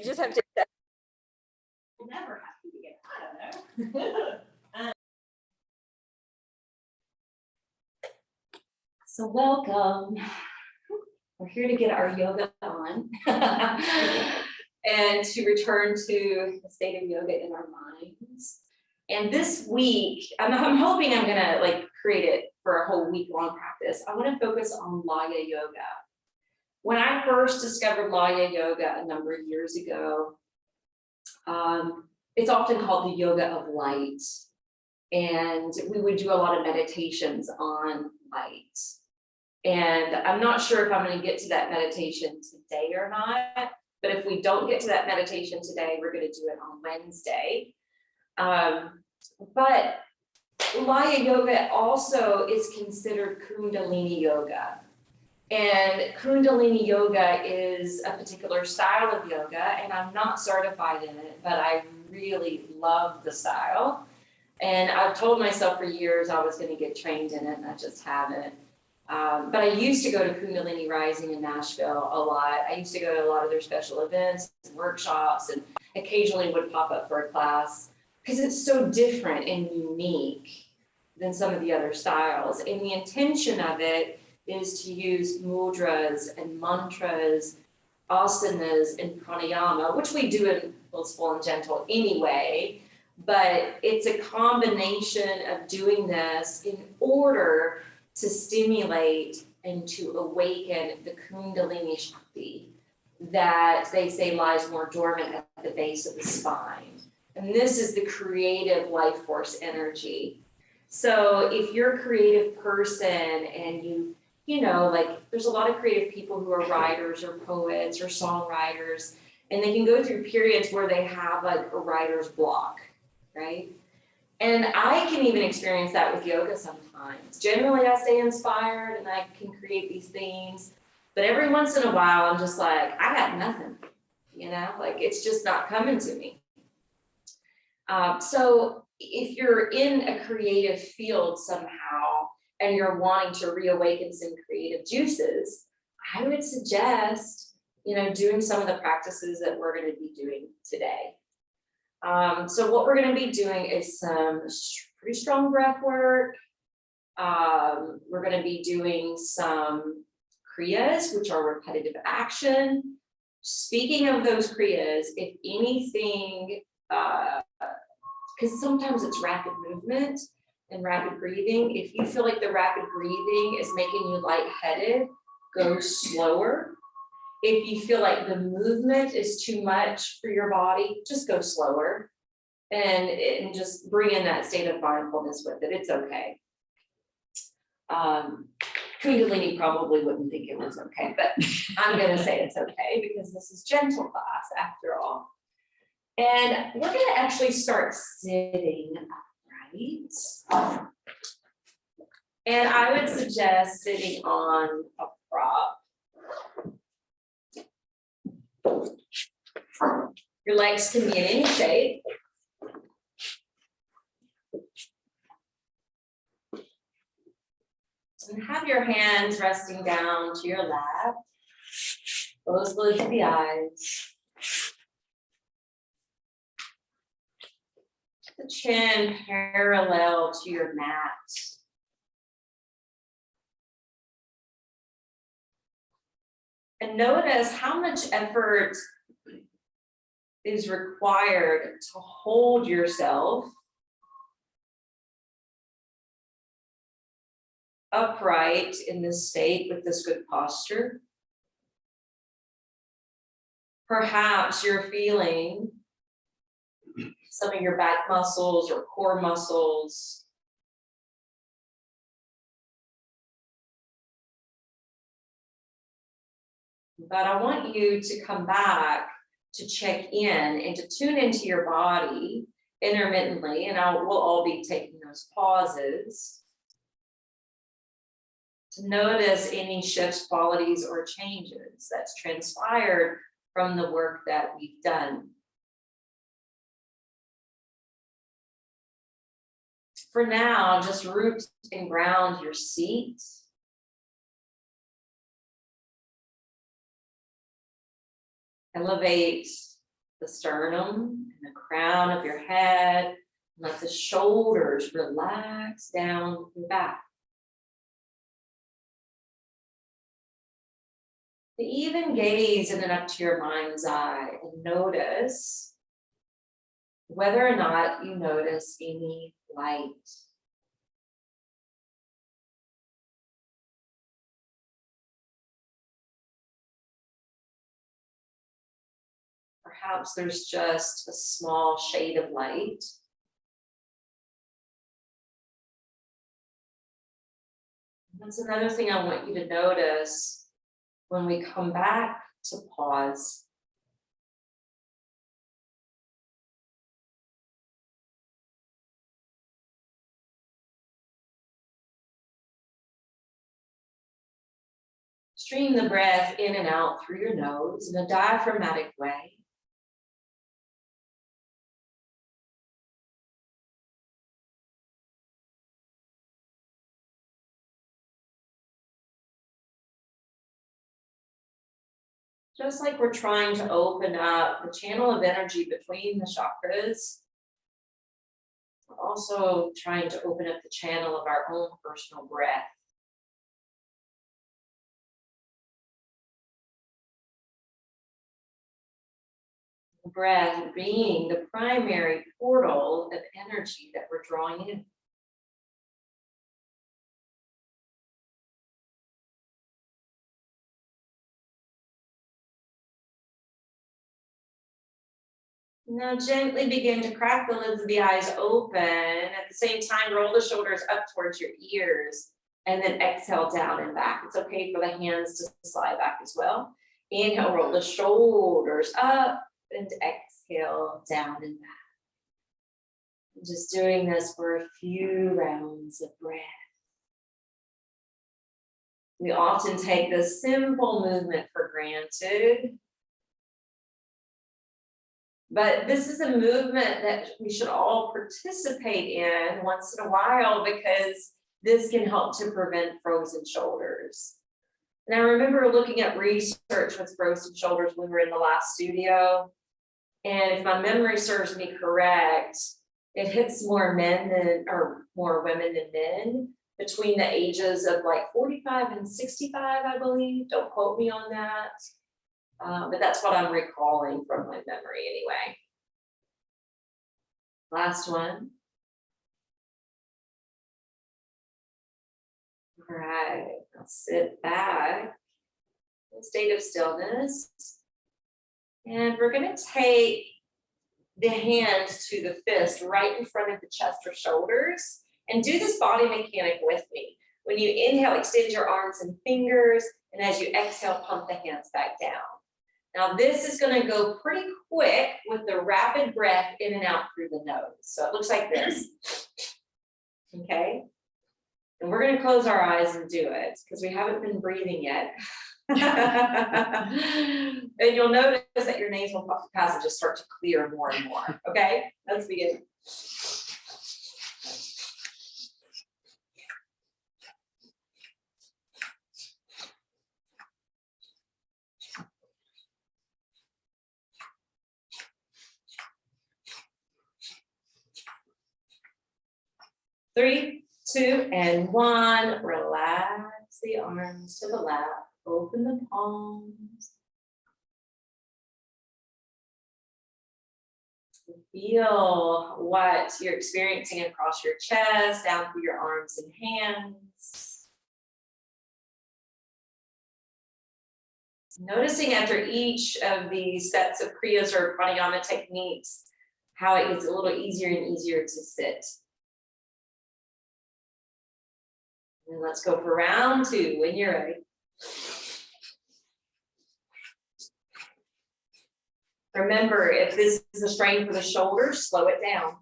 just have to accept. You'll never have to begin. I don't know. So welcome. We're here to get our yoga on and to return to the state of yoga in our minds. And this week, I'm hoping I'm gonna like create it for a whole week-long practice. I want to focus on Laya Yoga. When I first discovered Laya Yoga a number of years ago, it's often called the yoga of light. And we would do a lot of meditations on light. And I'm not sure if I'm going to get to that meditation today or not, but if we don't get to that meditation today, we're going to do it on Wednesday. But Laya Yoga also is considered Kundalini Yoga. And Kundalini Yoga is a particular style of yoga, and I'm not certified in it, but I really love the style. And I've told myself for years I was going to get trained in it, and I just haven't. But I used to go to Kundalini Rising in Nashville a lot. I used to go to a lot of their special events and workshops, and occasionally would pop up for a class because it's so different and unique than some of the other styles. And the intention of it is to use mudras and mantras, asanas and pranayama, which we do in Blissful and Gentle anyway, but it's a combination of doing this in order to stimulate and to awaken the Kundalini Shakti that they say lies more dormant at the base of the spine. And this is the creative life force energy. So if you're a creative person and you know, like there's a lot of creative people who are writers or poets or songwriters, and they can go through periods where they have like a writer's block, right? And I can even experience that with yoga sometimes. Generally, I stay inspired and I can create these themes, but every once in a while, I'm just like, I got nothing, you know, like it's just not coming to me. So if you're in a creative field somehow and you're wanting to reawaken some creative juices, I would suggest, you know, doing some of the practices that we're going to be doing today. So what we're going to be doing is some pretty strong breath work. We're going to be doing some kriyas, which are repetitive action. Speaking of those kriyas, if anything, because sometimes it's rapid movement and rapid breathing. If you feel like the rapid breathing is making you lightheaded, go slower. If you feel like the movement is too much for your body, just go slower and just bring in that state of mindfulness with it. It's okay. Kundalini probably wouldn't think it was okay, but I'm going to say it's okay because this is gentle class after all. And we're going to actually start sitting upright. And I would suggest sitting on a prop. Your legs can be in any shape. And have your hands resting down to your lap. Close both of the eyes. The chin parallel to your mat. And notice how much effort is required to hold yourself upright in this state with this good posture. Perhaps you're feeling some of your back muscles or core muscles but I want you to come back to check in and to tune into your body intermittently, and we'll all be taking those pauses to notice any shifts, qualities, or changes that's transpired from the work that we've done. For now, just root and ground your seat. Elevate the sternum and the crown of your head. Let the shoulders relax down your back. Even gaze in and up to your mind's eye and notice whether or not you notice any light. Perhaps there's just a small shade of light. That's another thing I want you to notice when we come back to pause. Stream the breath in and out through your nose in a diaphragmatic way. Just like we're trying to open up the channel of energy between the chakras, we're also trying to open up the channel of our own personal breath. Breath being the primary portal of energy that we're drawing in. Now gently begin to crack the lids of the eyes open. At the same time, roll the shoulders up towards your ears and then exhale down and back. It's okay for the hands to slide back as well. Inhale, roll the shoulders up and exhale down and back. Just doing this for a few rounds of breath. We often take this simple movement for granted. But this is a movement that we should all participate in once in a while because this can help to prevent frozen shoulders. And I remember looking at research with frozen shoulders when we were in the last studio. And if my memory serves me correct, it hits more men than, or more women than men between the ages of like 45 and 65, I believe. Don't quote me on that. But that's what I'm recalling from my memory anyway. Last one. All right, now sit back in a state of stillness. And we're going to take the hands to the fist right in front of the chest or shoulders and do this body mechanic with me. When you inhale, extend your arms and fingers, and as you exhale, pump the hands back down. Now this is going to go pretty quick with the rapid breath in and out through the nose. So it looks like this. Okay. And we're going to close our eyes and do it because we haven't been breathing yet. And you'll notice that your nasal passages start to clear more and more. Okay, let's begin. 3, 2, and 1. Relax the arms to the lap. Open the palms. Feel what you're experiencing across your chest, down through your arms and hands. Noticing after each of these sets of kriyas or pranayama techniques, how it gets a little easier and easier to sit. And let's go for round 2 when you're ready. Remember, if this is a strain for the shoulders, slow it down.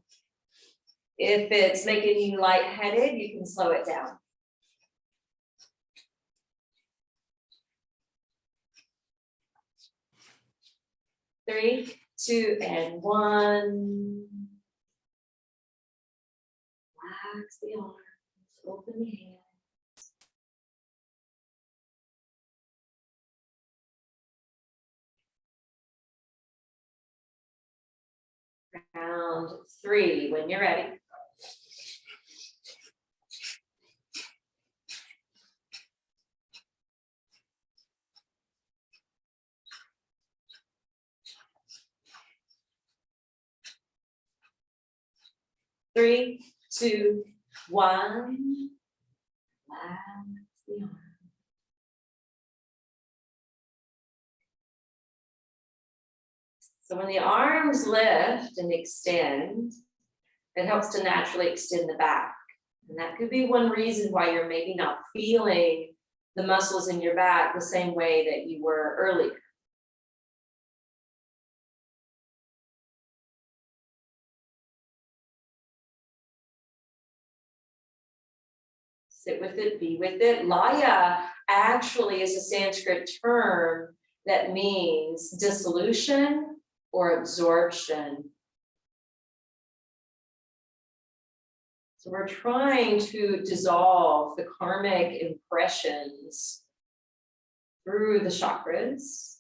If it's making you lightheaded, you can slow it down. Three, 2, and 1. Relax the arms, open the hands. round 3 when you're ready. Three, 2, 1. Relax the arm. So when the arms lift and extend, it helps to naturally extend the back. And that could be one reason why you're maybe not feeling the muscles in your back the same way that you were earlier. Sit with it, be with it. Laya actually is a Sanskrit term that means dissolution or absorption. So we're trying to dissolve the karmic impressions through the chakras.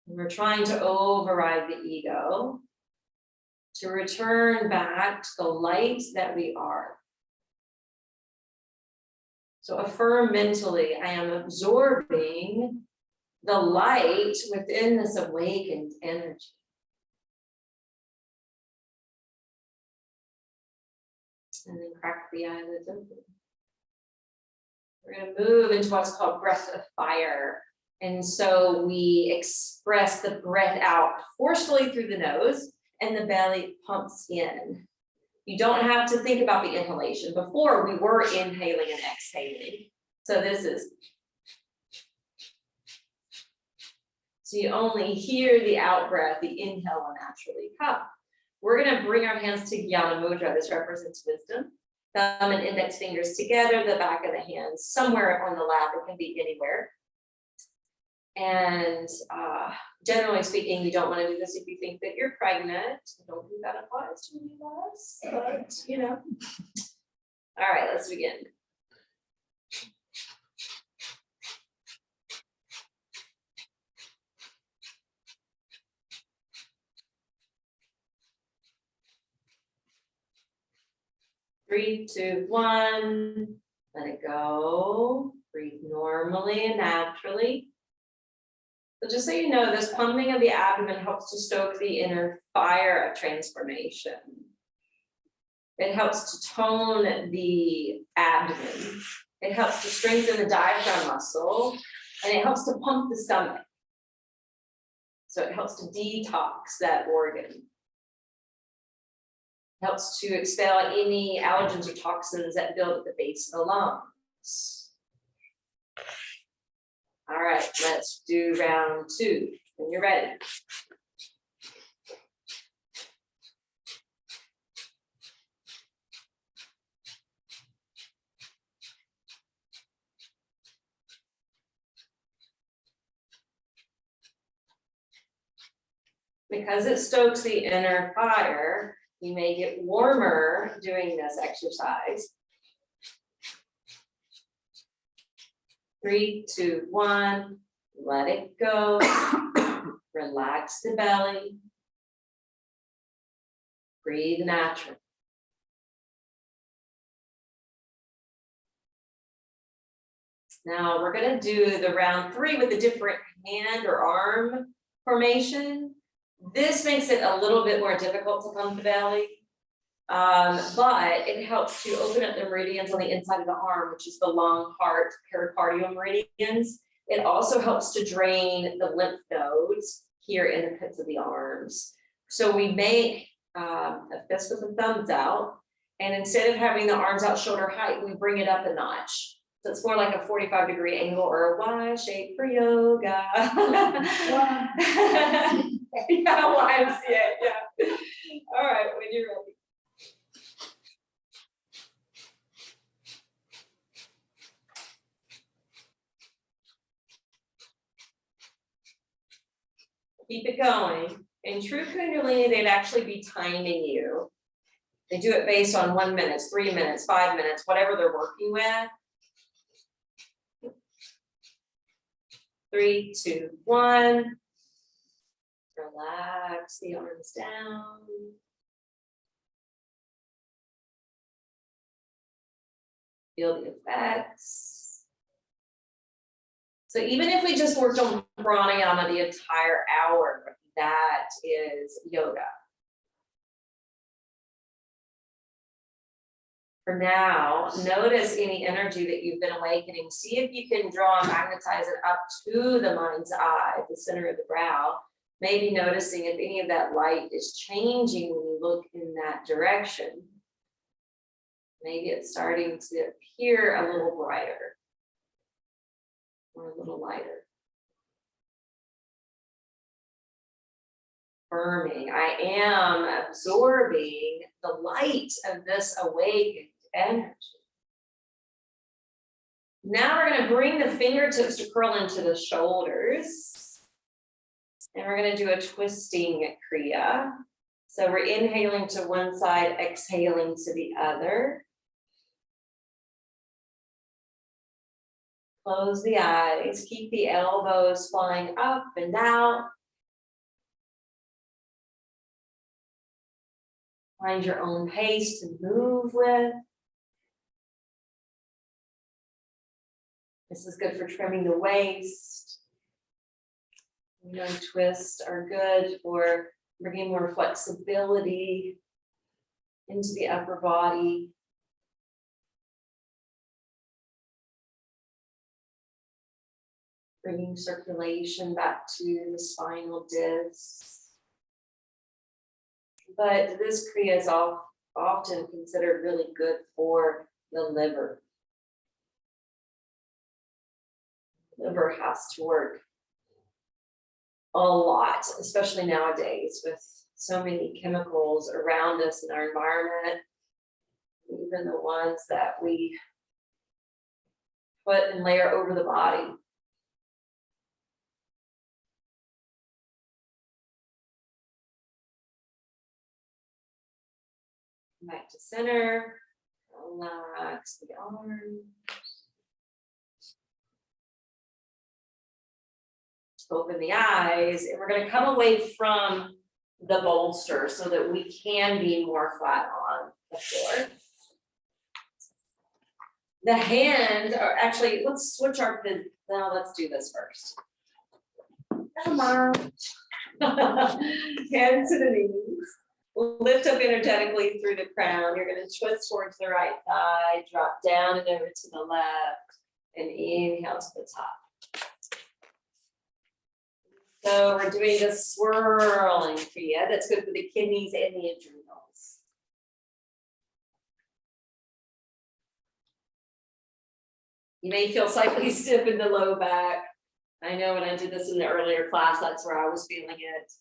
We're trying to override the ego to return back to the light that we are. So affirm mentally, I am absorbing the light within this awakened energy. And then crack the eyelids open. We're going to move into what's called breath of fire. And so we express the breath out forcefully through the nose and the belly pumps in. You don't have to think about the inhalation. Before we were inhaling and exhaling. So this is. So you only hear the out breath, the inhale will naturally come. We're going to bring our hands to Jnana Mudra. This represents wisdom. Thumb and index fingers together, the back of the hands somewhere on the lap. It can be anywhere. And generally speaking, you don't want to do this if you think that you're pregnant. I don't think that applies to any of us, but you know. All right, let's begin. Three, 2, 1. Let it go. Breathe normally and naturally. So just so you know, this pumping of the abdomen helps to stoke the inner fire of transformation. It helps to tone the abdomen. It helps to strengthen the diaphragm muscle, and it helps to pump the stomach. So it helps to detox that organ. It helps to expel any allergens or toxins that build at the base of the lungs. All right, let's do round 2 when you're ready. Because it stokes the inner fire, you may get warmer doing this exercise. 3, 2, 1, let it go. Relax the belly. Breathe naturally. Now we're going to do the round 3 with a different hand or arm formation. This makes it a little bit more difficult to pump the belly, but it helps to open up the meridians on the inside of the arm, which is the lung, heart, pericardial meridians. It also helps to drain the lymph nodes here in the pits of the arms. So we make a fist with the thumbs out, and instead of having the arms out shoulder height, we bring it up a notch. So it's more like a 45-degree angle or a Y shape for yoga. Yeah, YMCA, yeah. All right, when you're ready. Keep it going. In true Kundalini, they'd actually be timing you. They do it based on 1 minute, 3 minutes, 5 minutes, whatever they're working with. 3, 2, 1. Relax the arms down. Feel the effects. So even if we just worked on pranayama the entire hour, that is yoga. For now, notice any energy that you've been awakening. See if you can draw and magnetize it up to the mind's eye, the center of the brow. Maybe noticing if any of that light is changing when you look in that direction. Maybe it's starting to appear a little brighter or a little lighter. Affirming, I am absorbing the light of this awakened energy. Now we're going to bring the fingertips to curl into the shoulders. And we're going to do a twisting kriya. So we're inhaling to one side, exhaling to the other. Close the eyes, keep the elbows flying up and out. Find your own pace to move with. This is good for trimming the waist. You know, twists are good for bringing more flexibility into the upper body. Bringing circulation back to the spinal disc. But this kriya is often considered really good for the liver. Liver has to work a lot, especially nowadays with so many chemicals around us in our environment, even the ones that we put and layer over the body. Back to center, relax the arms. Open the eyes, and we're going to come away from the bolster so that we can be more flat on the floor. The hand, or actually, let's switch our, now let's do this first. Come on. Hands to the knees. Lift up energetically through the crown. You're going to twist towards the right thigh, drop down and over to the left, and inhale to the top. So we're doing this swirling kriya. That's good for the kidneys and the adrenals. You may feel slightly stiff in the low back. I know when I did this in the earlier class, that's where I was feeling it.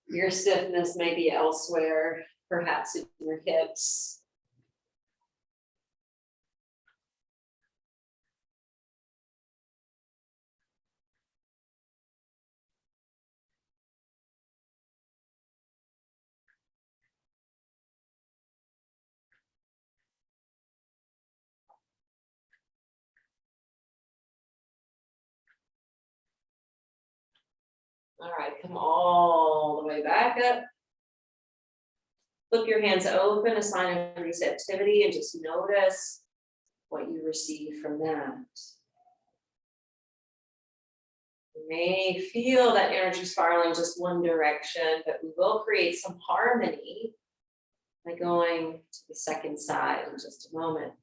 Your stiffness may be elsewhere, perhaps in your hips. All right, come all the way back up. Flip your hands open, a sign of receptivity, and just notice what you receive from that. You may feel that energy spiraling just one direction, but we will create some harmony by going to the second side in just a moment.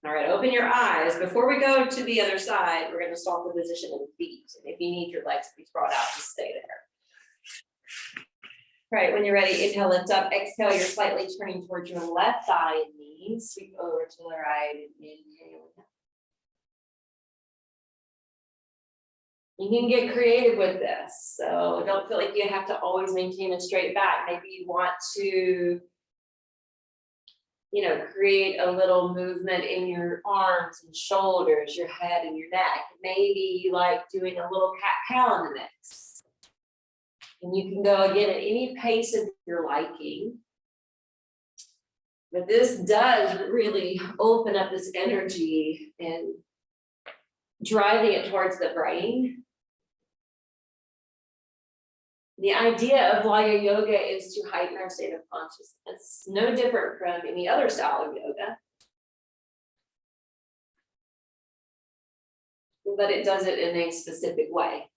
All right, open your eyes. Before we go to the other side, we're going to swap the position of the feet. And if you need your legs to be brought out, just stay there. All right, when you're ready, inhale, lift up. Exhale, you're slightly turning towards your left thigh and knee. Sweep over to the right and inhale. You can get creative with this. So don't feel like you have to always maintain a straight back. Maybe you want to create a little movement in your arms and shoulders, your head and your neck. Maybe you like doing a little cat-cow in the mix. And you can go again at any pace of your liking. But this does really open up this energy and driving it towards the brain. The idea of Laya Yoga is to heighten our state of consciousness, no different from any other style of yoga. But it does it in a specific way.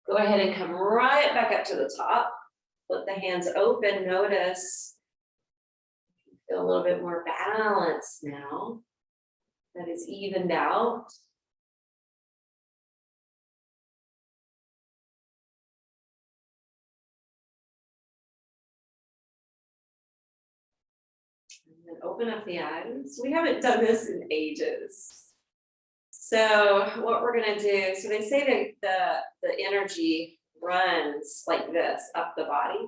Go ahead and come right back up to the top. Let the hands open. Notice, feel a little bit more balance now. That is evened out. And then open up the eyes. We haven't done this in ages. So what we're gonna do, so they say that the energy runs like this up the body.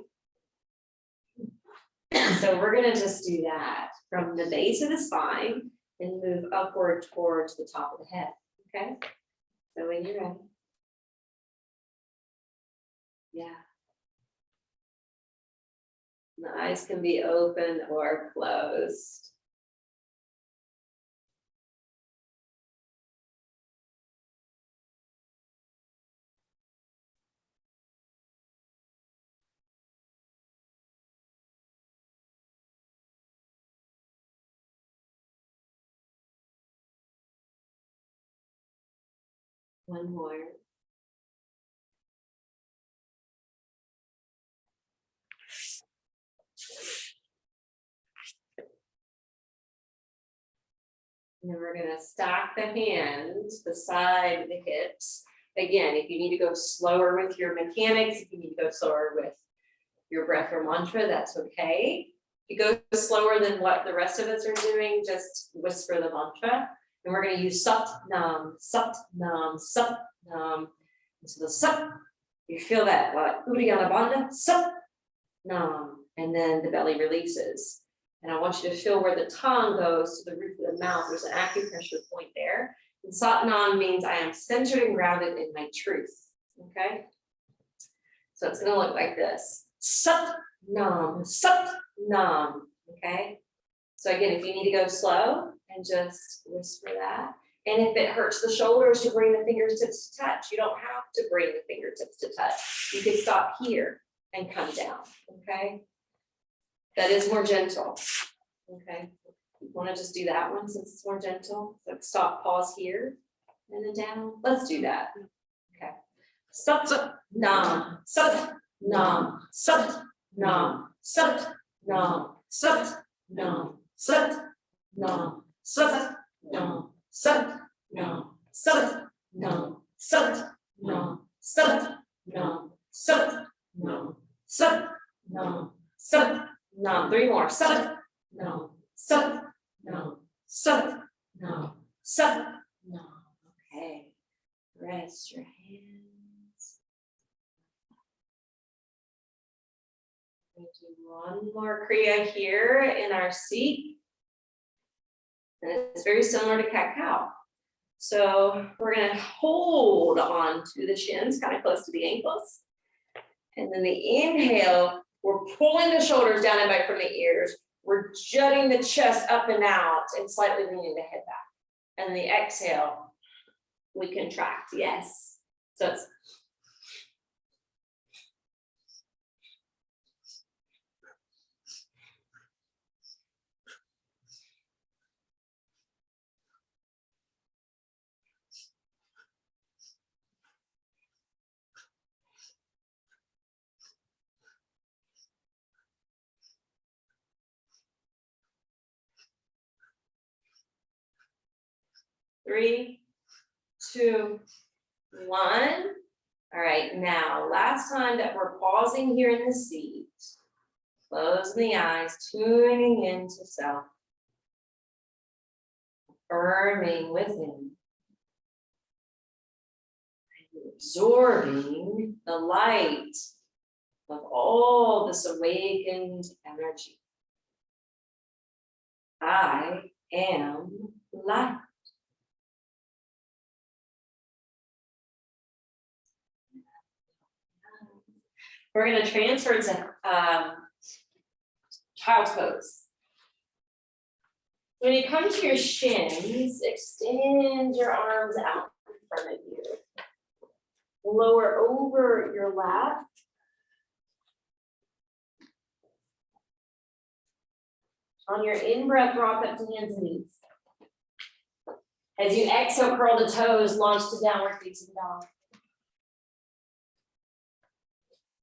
So we're gonna just do that from the base of the spine and move upward towards the top of the head, okay? So when you're ready. Yeah. The eyes can be open or closed. One more. And then we're gonna stack the hands beside the hips. Again, if you need to go slower with your mechanics, if you need to go slower with your breath or mantra, that's okay. If you go slower than what the rest of us are doing, just whisper the mantra. And we're gonna use Sat Nam, Sat Nam, Sat Nam. And so the Sat, you feel that, what? Uddiyana Bandha, Sat Nam. And then the belly releases. And I want you to feel where the tongue goes to the roof of the mouth. There's an acupressure point there. And Sat Nam means I am centered and grounded in my truth. Okay? So it's gonna look like this. Sat Nam, Sat Nam. Okay? So again, if you need to go slow and just whisper that. And if it hurts the shoulders to bring the fingertips to touch, you don't have to bring the fingertips to touch. You can stop here and come down. Okay? That is more gentle. Okay, you want to just do that one since it's more gentle. So stop, pause here, and then down. Let's do that. Okay. Sat Nam, Sat Nam, Sat Nam, Sat Nam, Sat Nam, Sat Nam, Sat Nam, Sat Nam, Sat Nam, Sat Nam, Sat Nam, Sat Nam, Sat Nam, Sat Nam. Three more. Sat Nam, Sat Nam, Sat Nam, Sat Nam. Okay. Rest your hands. We'll do one more kriya here in our seat. And it's very similar to cat-cow. So we're going to hold on to the shins, kind of close to the ankles. And then the inhale, we're pulling the shoulders down and back from the ears. We're jutting the chest up and out and slightly leaning the head back. And the exhale, we contract, yes. So it's three, two, one. All right, now last time that we're pausing here in the seat, closing the eyes, tuning into self, affirming within, absorbing the light of all this awakened energy. I am light. We're going to transfer to child's pose. When you come to your shins, extend your arms out in front of you. Lower over your lap. On your in-breath, rock up to hands and knees. As you exhale, curl the toes, launch to downward facing dog.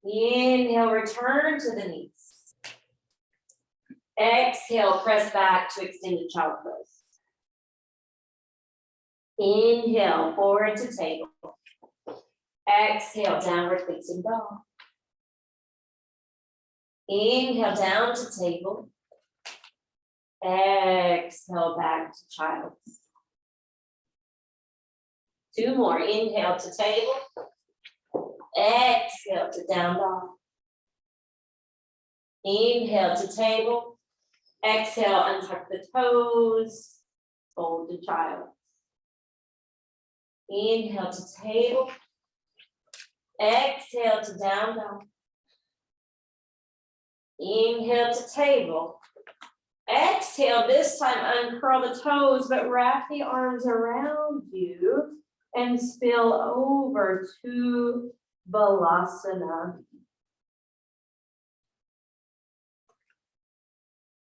Inhale, return to the knees. Exhale, press back to extended child pose. Inhale, forward to table. Exhale, downward facing dog. Inhale, down to table. Exhale, back to child. Two more. Inhale to table. Exhale to down dog. Inhale to table. Exhale, untuck the toes. Fold to child. Inhale to table. Exhale to down dog. Inhale to table. Exhale, this time uncurl the toes, but wrap the arms around you and spill over to Balasana.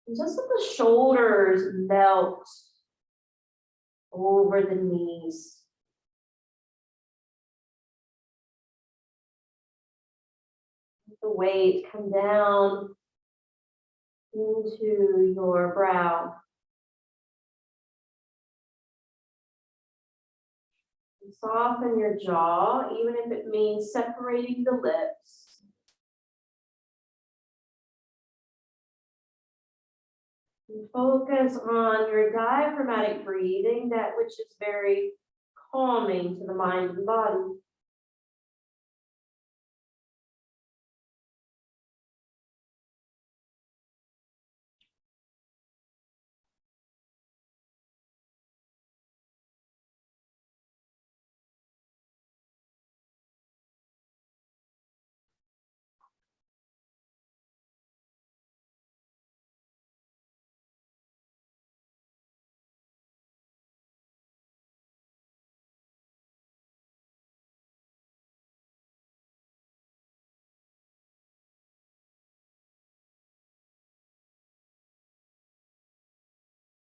And just let the shoulders melt over the knees. Let the weight come down into your brow. And soften your jaw, even if it means separating the lips. And focus on your diaphragmatic breathing, that which is very calming to the mind and body.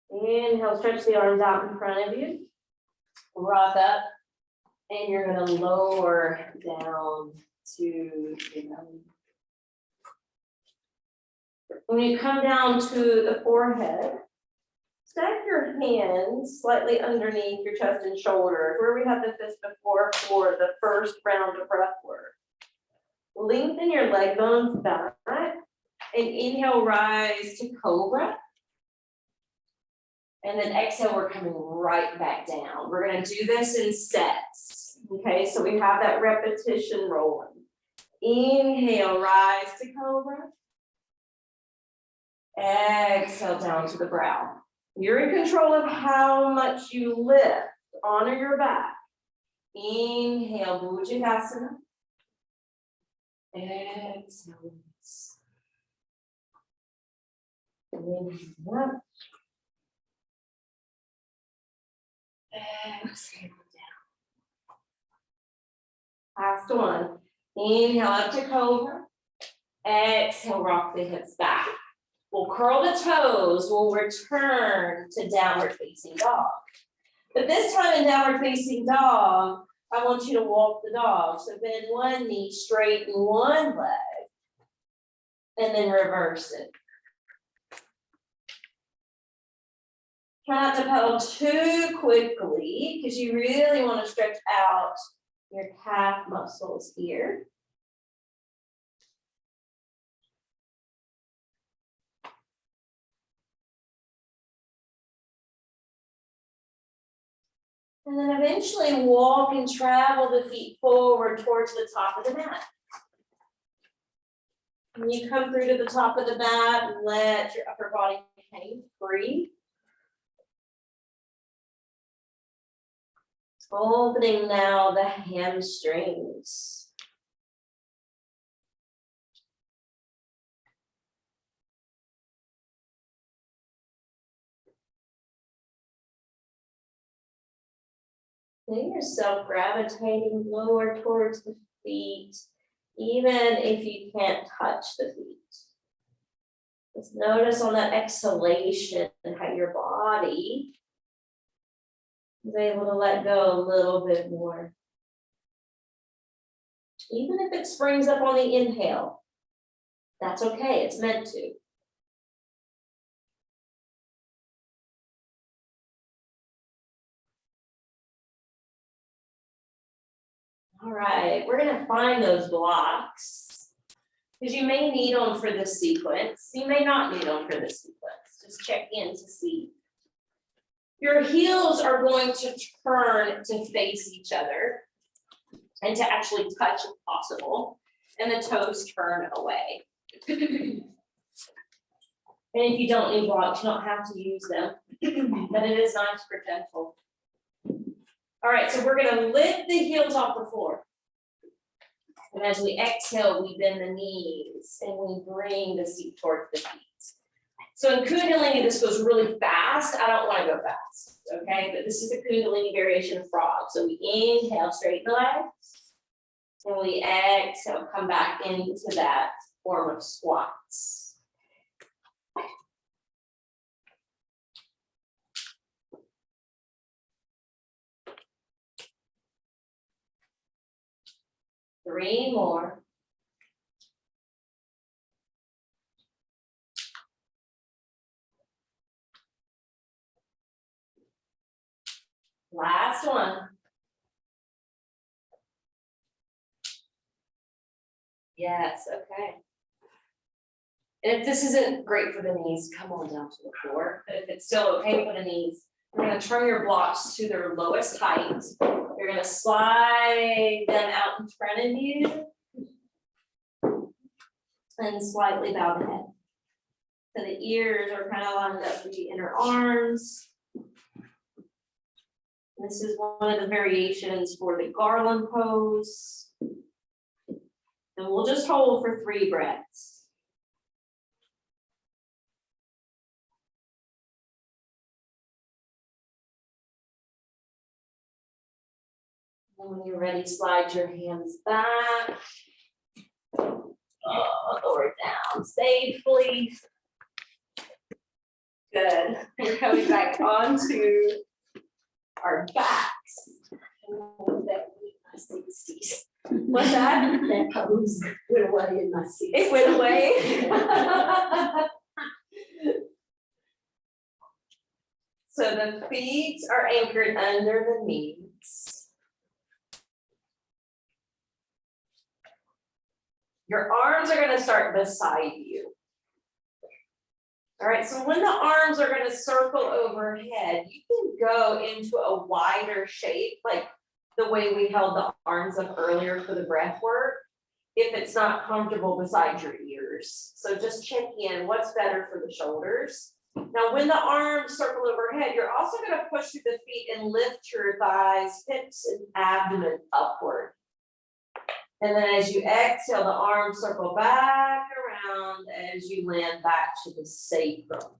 Inhale, stretch the arms out in front of you. Rock up, and you're going to lower down to your belly. When you come down to the forehead, stack your hands slightly underneath your chest and shoulders, where we had the fist before for the first round of breath work. Lengthen your leg bones back, and inhale, rise to cobra. And then exhale, we're coming right back down. We're going to do this in sets. Okay, so we have that repetition rolling. Inhale, rise to cobra. Exhale down to the brow. You're in control of how much you lift. Honor your back. Inhale, Bhujangasana. Exhale. Inhale up. Exhale down. Last one. Inhale up to cobra. Exhale, rock the hips back. We'll curl the toes. We'll return to downward facing dog. But this time in downward facing dog, I want you to walk the dog. So bend one knee, straighten one leg, and then reverse it. Try not to pedal too quickly because you really want to stretch out your calf muscles here. And then eventually walk and travel the feet forward towards the top of the mat. When you come through to the top of the mat, let your upper body hang free. Opening now the hamstrings. Feel yourself gravitating lower towards the feet, even if you can't touch the feet. Just notice on that exhalation how your body is able to let go a little bit more. Even if it springs up on the inhale, that's okay, it's meant to. All right, we're gonna find those blocks because you may need them for this sequence. You may not need them for this sequence. Just check in to see. Your heels are going to turn to face each other and to actually touch if possible, and the toes turn away. And if you don't need blocks, you don't have to use them, but it is nice for gentle. All right, so we're gonna lift the heels off the floor. And as we exhale, we bend the knees and we bring the seat towards the feet. So in Kundalini, this goes really fast. I don't wanna go fast, okay? But this is a Kundalini variation of frog. So we inhale, straighten the legs. And we exhale, come back into that form of squats. Three more. Last one. Yes, okay. And if this isn't great for the knees, come on down to the floor. But if it's still okay for the knees, you're gonna turn your blocks to their lowest height. You're gonna slide them out in front of you and slightly bow the head. So the ears are kind of lined up with the inner arms. This is one of the variations for the garland pose. And we'll just hold for 3 breaths. And when you're ready, slide your hands back. Lower down safely. Good. We're coming back onto our backs. What's that? That pose went away in my seat. It went away. So the feet are anchored under the knees. Your arms are going to start beside you. All right, so when the arms are going to circle overhead, you can go into a wider shape, like the way we held the arms up earlier for the breath work, if it's not comfortable beside your ears. So just check in, what's better for the shoulders? Now, when the arms circle overhead, you're also going to push through the feet and lift your thighs, hips, and abdomen upward. And then as you exhale, the arms circle back around as you land back to the sacrum.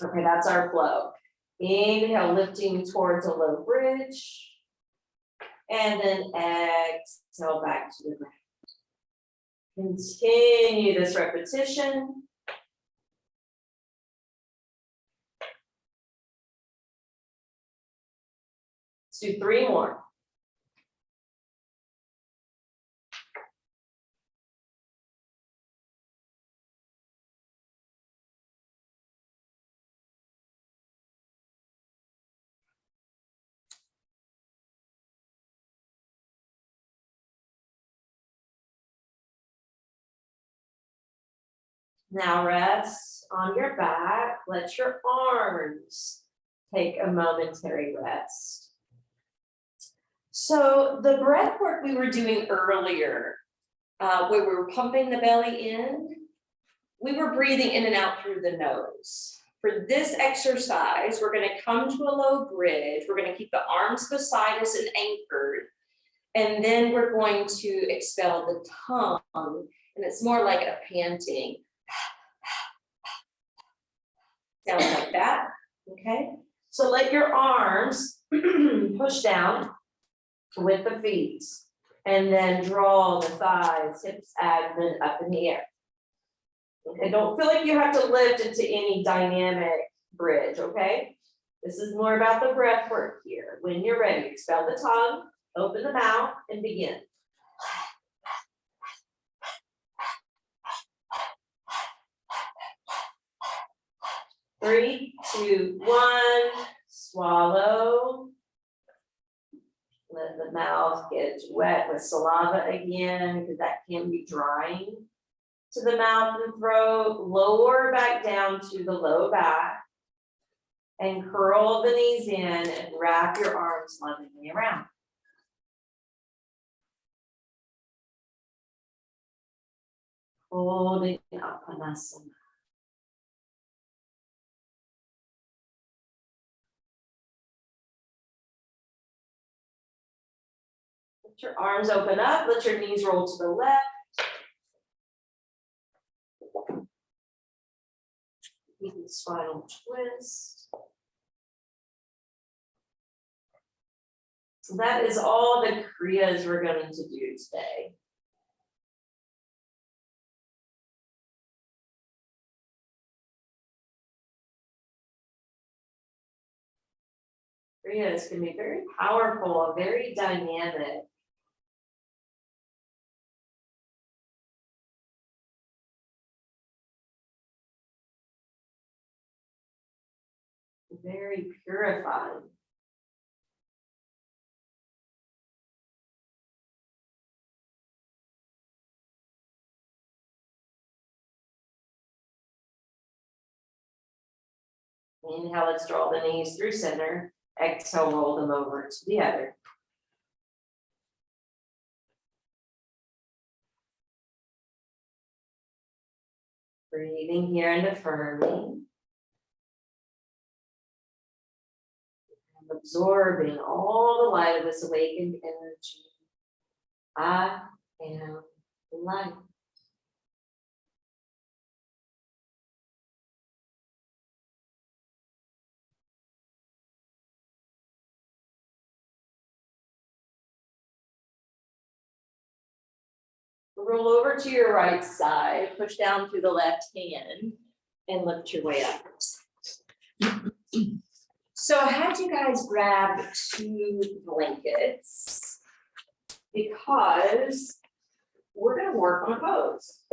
Okay, that's our flow. Inhale, lifting towards a low bridge. And then exhale back to the ground. Continue this repetition. Let's do 3 more. Now rest on your back. Let your arms take a momentary rest. So the breath work we were doing earlier, where we were pumping the belly in, we were breathing in and out through the nose. For this exercise, we're going to come to a low bridge. We're going to keep the arms beside us and anchored. And then we're going to expel the tongue. And it's more like a panting. Sounds like that, okay? So let your arms push down. with the feet. And then draw the thighs, hips, abdomen up in the air. Okay, don't feel like you have to lift into any dynamic bridge, okay? This is more about the breath work here. When you're ready, expel the tongue, open the mouth, and begin. Three, two, one, swallow. Let the mouth get wet with saliva again, because that can be drying to the mouth and throat. Lower back down to the low back. And curl the knees in and wrap your arms lovingly around. Holding Apanasana. Let your arms open up, let your knees roll to the left. Even spinal twist. So that is all the kriyas we're going to do today. Kriyas can be very powerful, very dynamic. Very purifying. Inhale, let's draw the knees through center. Exhale, roll them over to the other. Breathing here and affirming. Absorbing all the light of this awakened energy. I am light. Roll over to your right side, push down through the left hand, and lift your way up. So I had you guys grab 2 blankets because we're going to work on a pose.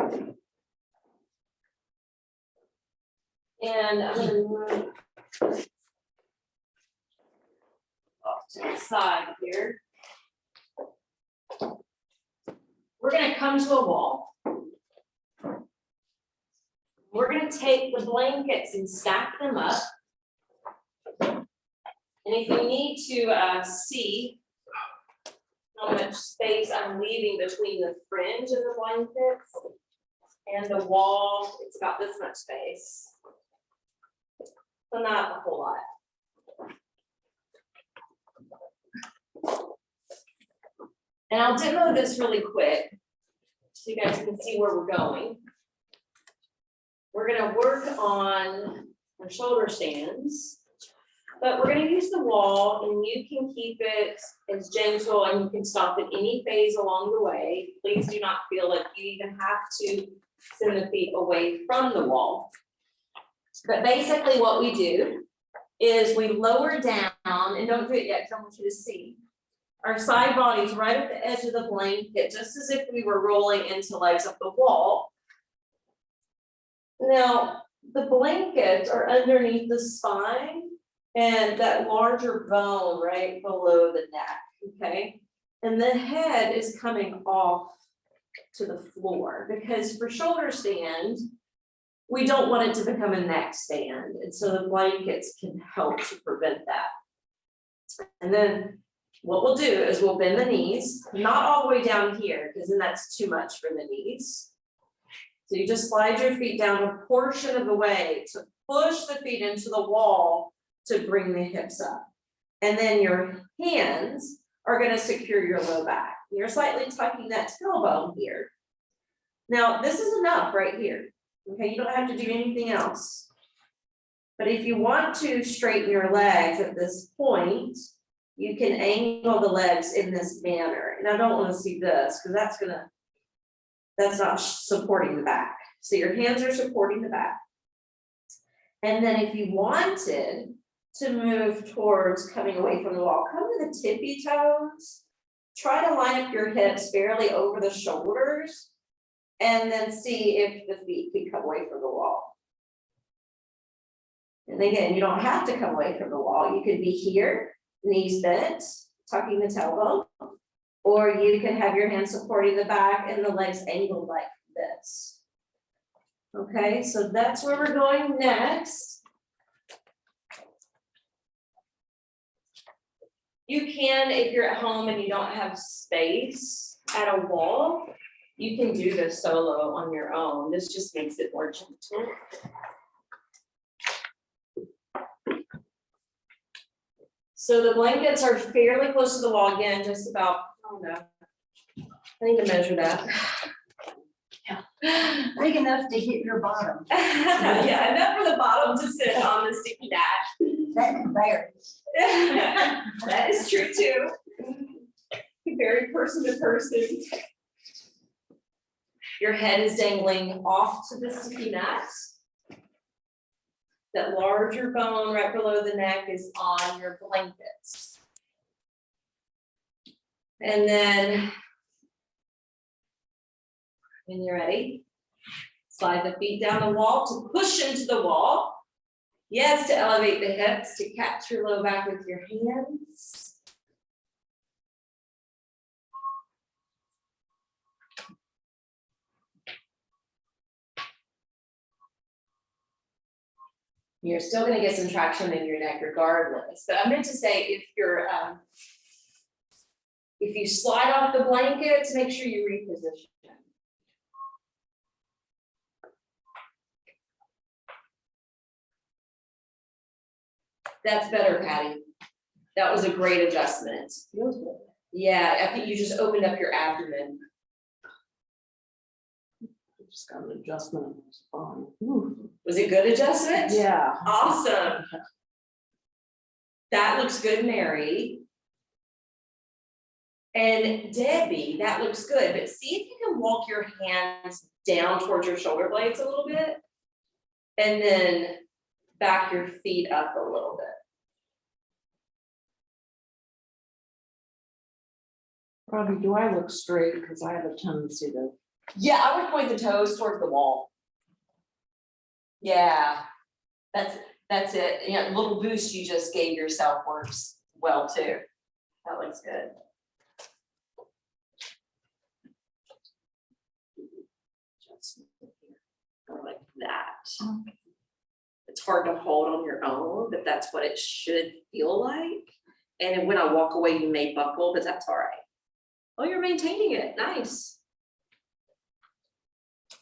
And I'm going to move off to the side here. We're going to come to a wall. We're going to take the blankets and stack them up. And if you need to see how much space I'm leaving between the fringe of the blankets and the wall, it's about this much space. So not a whole lot. And I'll demo this really quick so you guys can see where we're going. We're going to work on our shoulder stands, but we're going to use the wall, and you can keep it as gentle and you can stop at any phase along the way. Please do not feel like you even have to send the feet away from the wall. But basically what we do is we lower down, and don't do it yet because I want you to see. Our side bodies right at the edge of the blanket, just as if we were rolling into legs up the wall. Now, the blankets are underneath the spine and that larger bone right below the neck, okay? And the head is coming off to the floor because for shoulder stand, we don't want it to become a neck stand. And so the blankets can help to prevent that. And then what we'll do is we'll bend the knees, not all the way down here, because then that's too much for the knees. So you just slide your feet down a portion of the way to push the feet into the wall to bring the hips up. And then your hands are going to secure your low back. You're slightly tucking that tailbone here. Now, this is enough right here. Okay, you don't have to do anything else. But if you want to straighten your legs at this point, you can angle the legs in this manner. And I don't want to see this because that's not supporting the back. So your hands are supporting the back. And then if you wanted to move towards coming away from the wall, come to the tippy toes. Try to line up your hips fairly over the shoulders. And then see if the feet can come away from the wall. And again, you don't have to come away from the wall. You could be here, knees bent, tucking the tailbone, or you can have your hands supporting the back and the legs angled like this. Okay, so that's where we're going next. You can, if you're at home and you don't have space at a wall, you can do this solo on your own. This just makes it more gentle. So the blankets are fairly close to the wall again, just about, I don't know. I need to measure that. Big enough to hit your bottom. Yeah, enough for the bottom to sit on the sticky dash. That varies. That is true too. Very person to person. Your head is dangling off to the sticky mat. That larger bone right below the neck is on your blankets. And then when you're ready, slide the feet down the wall to push into the wall. Yes, to elevate the hips, to catch your low back with your hands. You're still gonna get some traction in your neck regardless, but I meant to say if you slide off the blankets, make sure you reposition. That's better, Patty. That was a great adjustment. Feels good. Yeah, I think you just opened up your abdomen. Just got an adjustment on my spine. Ooh. Was it good adjustment? Yeah. Awesome. That looks good, Mary. And Debbie, that looks good, but see if you can walk your hands down towards your shoulder blades a little bit. And then back your feet up a little bit. Probably, do I look straight? Because I have a tendency to. Yeah, I would point the toes towards the wall. Yeah, that's it. You know, little boost you just gave yourself works well too. That looks good. Just go like that. Okay. It's hard to hold on your own, but that's what it should feel like. And when I walk away, you may buckle, but that's all right. Oh, you're maintaining it. Nice.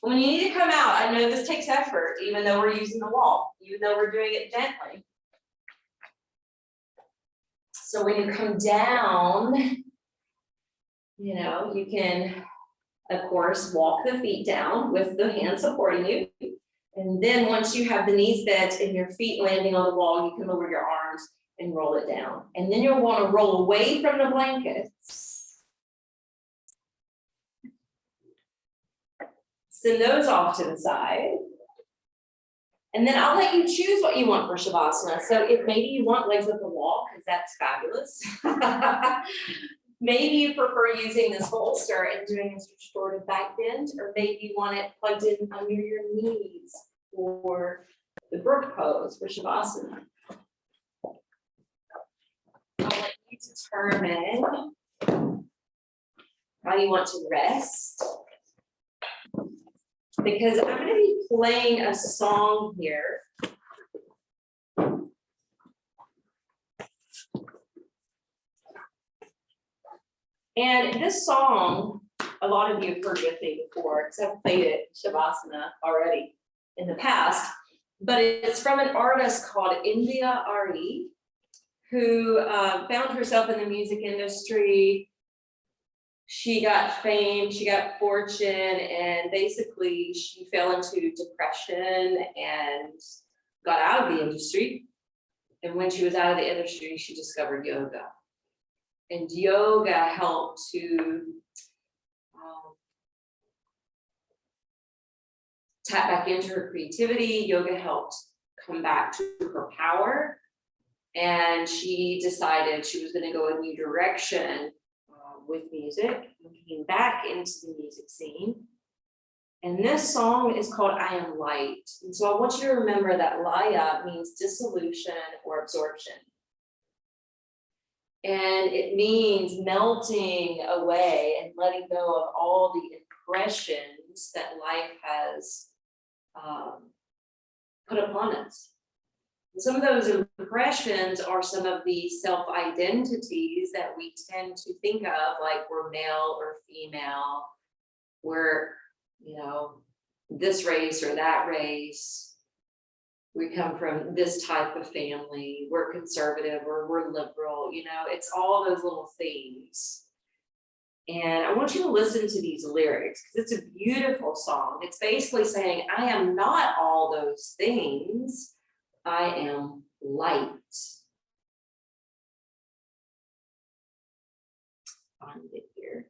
When you need to come out, I know this takes effort, even though we're using the wall, even though we're doing it gently. So when you come down, you know, you can, of course, walk the feet down with the hand supporting you. And then once you have the knees bent and your feet landing on the wall, you can lower your arms and roll it down. And then you'll want to roll away from the blankets. Send those off to the side. And then I'll let you choose what you want for Shavasana. So if maybe you want legs up the wall, because that's fabulous. Maybe you prefer using this bolster and doing a restorative back bend, or maybe you want it plugged in under your knees for the brook pose for Shavasana. I'll let you determine how you want to rest. Because I'm going to be playing a song here. And this song, a lot of you have heard with me before, because I've played it Shavasana already in the past. But it's from an artist called India Ari, who found herself in the music industry. She got fame, she got fortune, and basically she fell into depression and got out of the industry. And when she was out of the industry, she discovered yoga. And yoga helped to tap back into her creativity. Yoga helped come back to her power. And she decided she was going to go a new direction with music and came back into the music scene. And this song is called I Am Light. And so I want you to remember that Laya means dissolution or absorption. And it means melting away and letting go of all the impressions that life has put upon us. And some of those impressions are some of the self-identities that we tend to think of, like we're male or female, we're, you know, this race or that race, we come from this type of family, we're conservative or we're liberal, you know, it's all those little things. And I want you to listen to these lyrics because it's a beautiful song. It's basically saying, I am not all those things. I am light. Find it here.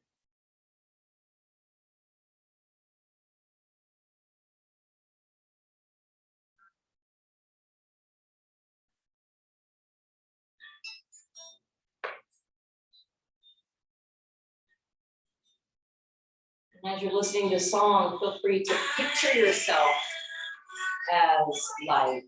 And as you're listening to the song, feel free to picture yourself as light.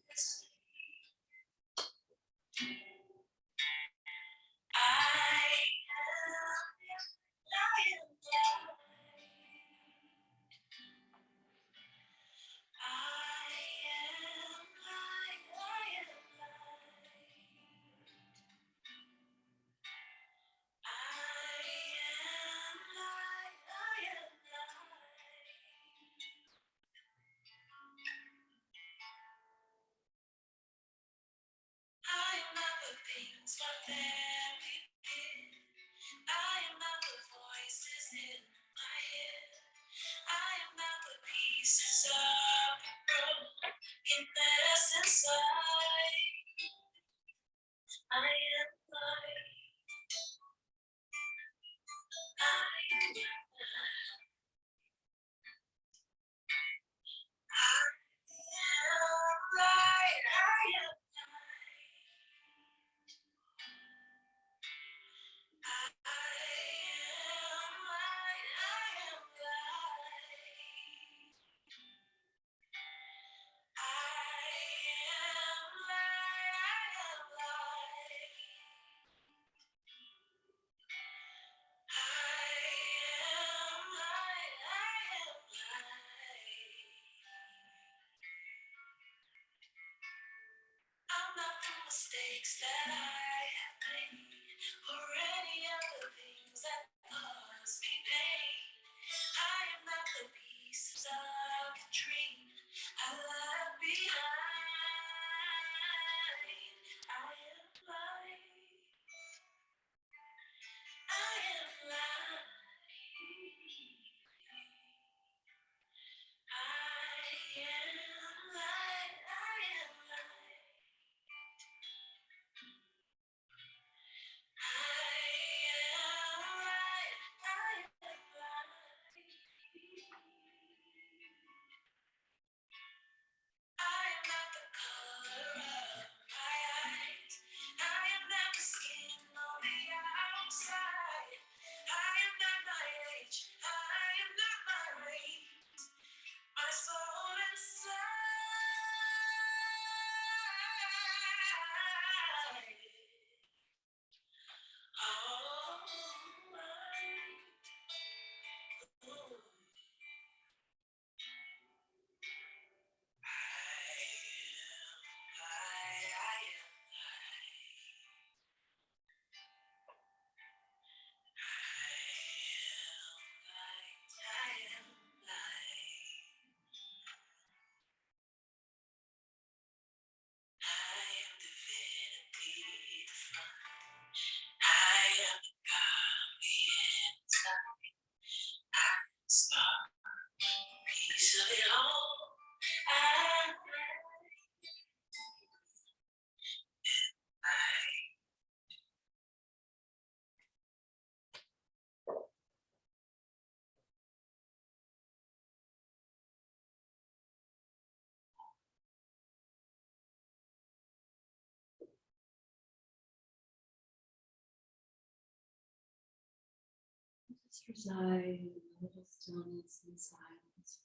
Just reside in a little stillness and silence.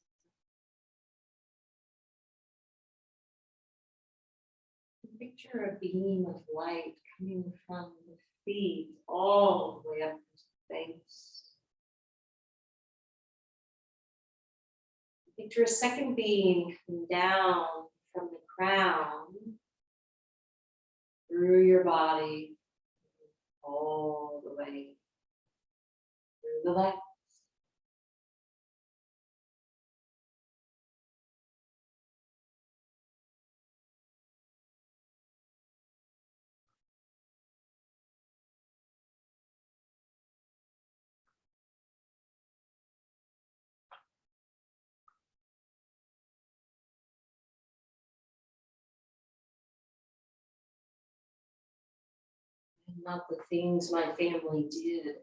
Picture a beam of light coming from the feet all the way up to the face. Picture a second beam coming down from the crown through your body all the way through the legs. Not the things my family did.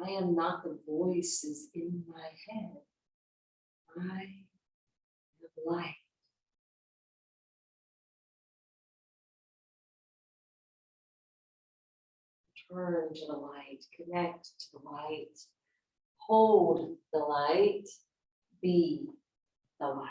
I am not the voices in my head. I have light. Turn to the light, connect to the light, hold the light, be the light.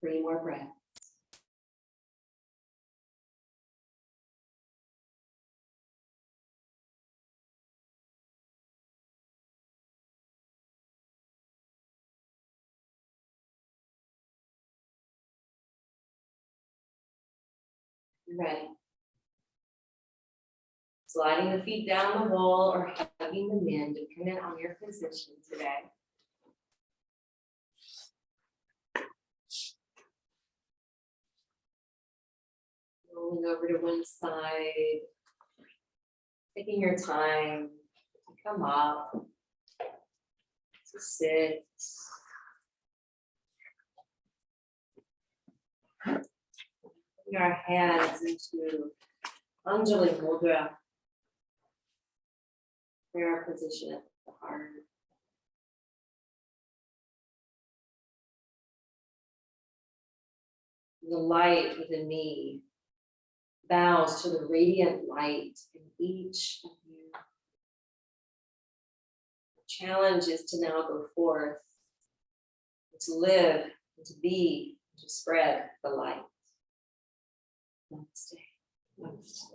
Three more breaths. Ready. Sliding the feet down the wall or hugging them in, depending on your position today. Rolling over to one side, taking your time to come up, to sit. Putting our hands into Anjali Mudra, prayer position at the heart. The light within me bows to the radiant light in each of you. The challenge is to now go forth, and to live, and to be, and to spread the light. Namaste. Namaste.